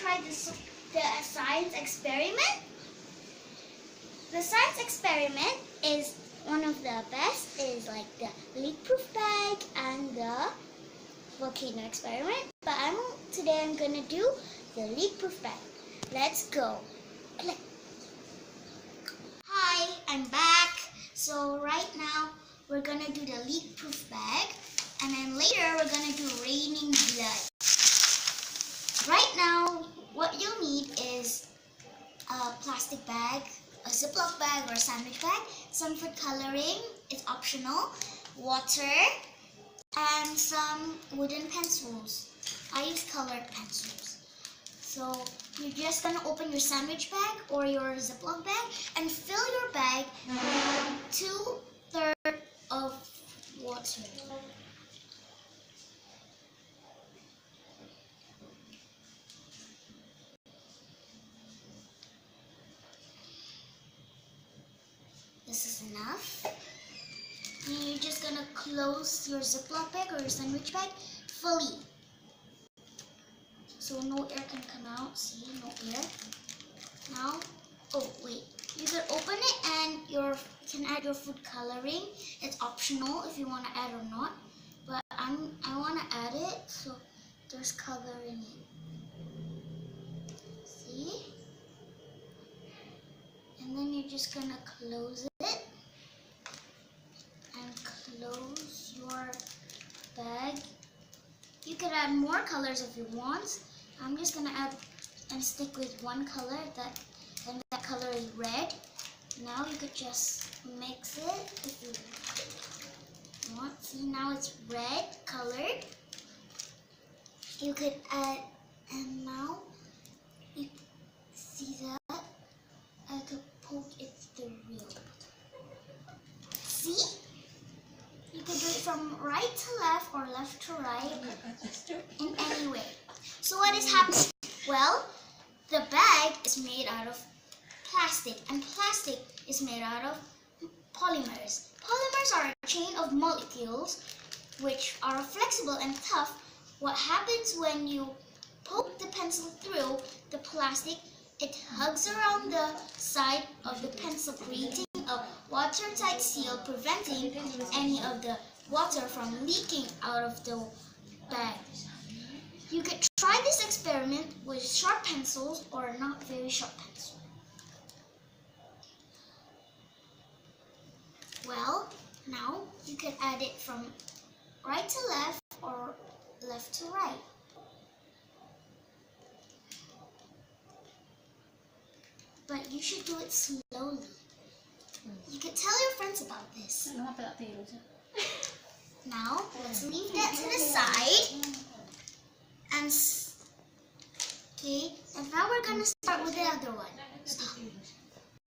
try the science experiment? The science experiment is one of the best, is like the leak-proof bag and the volcano experiment. But today I'm gonna do the leak-proof bag. Let's go. Click. Hi, I'm back. So right now we're gonna do the leak-proof bag, and then later we're gonna do raining blood. Right now, what you'll need is a plastic bag, a Ziploc bag or a sandwich bag, some food coloring, it's optional, water, and some wooden pencils. I use colored pencils. So you're just gonna open your sandwich bag or your Ziploc bag and fill your bag with 2/3 of water. This is enough. And you're just gonna close your Ziploc bag or your sandwich bag fully, so no air can come out. See, no air. Now, oh wait, you can open it and you can add your food coloring. It's optional if you want to add or not, but I want to add it, so there's color in it. See? And then you're just gonna close it and close your bag. You can add more colors if you want. I'm just gonna add and stick with one color, and that color is red. Now you could just mix it if you want. See, now it's red colored. You could add, and now you see that I could poke it through. See? You can do it from right to left or left to right in any way. So what is happening? Well, the bag is made out of plastic, and plastic is made out of polymers. Polymers are a chain of molecules which are flexible and tough. What happens when you poke the pencil through the plastic, it hugs around the side of the pencil, creating a watertight seal, preventing any of the water from leaking out of the bag. You could try this experiment with sharp pencils or not very sharp pencil. Well, now you can add it from right to left or left to right. But you should do it slowly. You could tell your friends about this. Now, let's leave that to the side. And okay, and now we're gonna start with the other one. Stop.